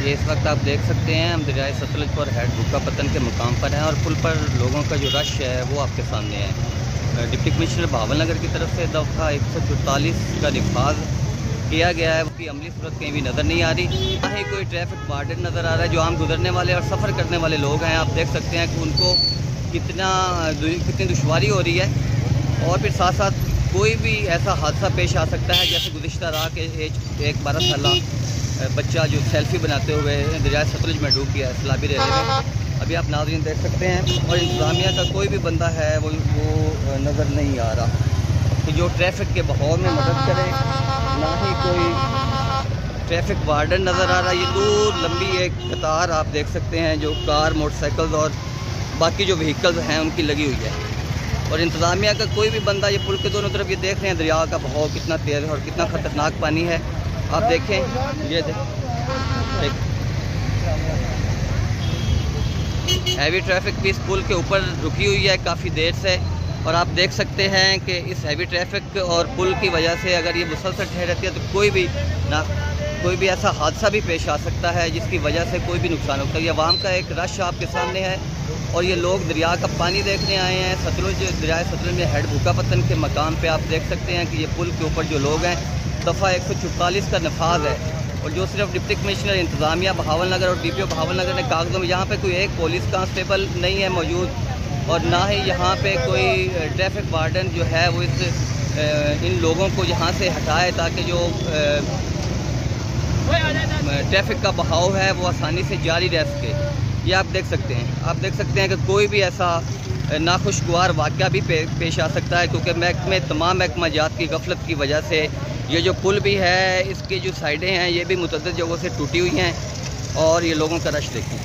ये इस वक्त आप देख सकते हैं हम दरियाए सतलुज पर हेड भूखा पतन के मुकाम पर हैं और पुल पर लोगों का जो रश है वो आपके सामने है। डिप्टी कमिश्नर बहावल नगर की तरफ से दफ़ा 144 का नफाज किया गया है, उसकी अमली सूरत कहीं भी नज़र नहीं आ रही। ना ही कोई ट्रैफिक वार्डन नज़र आ रहा है। जो आम गुजरने वाले और सफ़र करने वाले लोग हैं, आप देख सकते हैं कि उनको कितनी दुश्वारी हो रही है। और फिर साथ साथ कोई भी ऐसा हादसा पेश आ सकता है, जैसे गुज़िश्ता राह के एक 12 साल बच्चा जो सेल्फी बनाते हुए दरिया सतलुज में डूब गया है सलाबी रेले में। अभी आप नाज़रीन देख सकते हैं। और इंतज़ामिया का कोई भी बंदा है वो नज़र नहीं आ रहा कि जो ट्रैफिक के बहाव में मदद करे। ना ही कोई ट्रैफिक वार्डन नज़र आ रहा है। ये दूर लंबी एक कतार आप देख सकते हैं जो कार, मोटरसाइकिल्स और बाकी जो व्हीकल्स हैं उनकी लगी हुई है। और इंतज़ामिया का कोई भी बंदा, ये पुल के दोनों तरफ ये देख रहे हैं दरिया का बहाव कितना तेज़ है और कितना ख़तरनाक पानी है। आप देखें, ये हैवी ट्रैफिक भी इस पुल के ऊपर रुकी हुई है काफ़ी देर से। और आप देख सकते हैं कि इस हैवी ट्रैफिक और पुल की वजह से अगर ये मुसलसल ठहरती है तो कोई भी ऐसा हादसा भी पेश आ सकता है जिसकी वजह से कोई भी नुकसान होता है। ये अवाम का एक रश आपके सामने है और ये लोग दरिया का पानी देखने आए हैं। दरिया सतलुज में हेड भूखा पतन के मकाम पे आप देख सकते हैं कि ये पुल के ऊपर जो लोग हैं, दफ़ा 144 का नफाज है। और जो सिर्फ डिप्टी कमिश्नर इंतज़ामिया बहावल नगर और DPO बहावल नगर ने कागज़ों में, यहाँ पे कोई एक पुलिस कांस्टेबल नहीं है मौजूद और ना ही यहाँ पे कोई ट्रैफिक वार्डन जो है वो इन लोगों को यहाँ से हटाए ताकि जो ट्रैफिक का बहाव है वो आसानी से जारी रह सके। ये आप देख सकते हैं। आप देख सकते हैं कि कोई भी ऐसा नाखुशगवार वाक़या भी पेश आ सकता है, क्योंकि तमाम महकमा जात की गफलत की वजह से ये जो पुल भी है, इसकी जो साइडें हैं ये भी मुतअद्दिद जगहों से टूटी हुई हैं। और ये लोगों का रश देखें।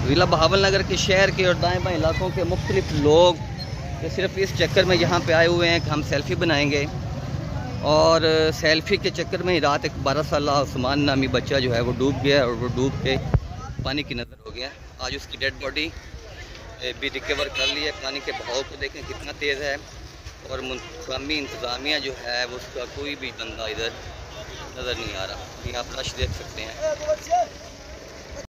ज़िला बहावल नगर के शहर के और दाएँ बाएँ इलाकों के मुख्तलिफ लोग ये सिर्फ इस चक्कर में यहाँ पे आए हुए हैं कि हम सेल्फ़ी बनाएंगे। और सेल्फ़ी के चक्कर में ही रात एक 12 साल उस्मान नामी बच्चा जो है वो डूब गया और वो डूब के पानी की नज़र हो गया। आज उसकी डेड बॉडी भी रिकवर कर ली है। पानी के बहाव को देखें कितना तेज़ है। और मुकामी इंतज़ामिया जो है वो उसका कोई भी बंदा इधर नज़र नहीं आ रहा। ये आप रश देख सकते हैं।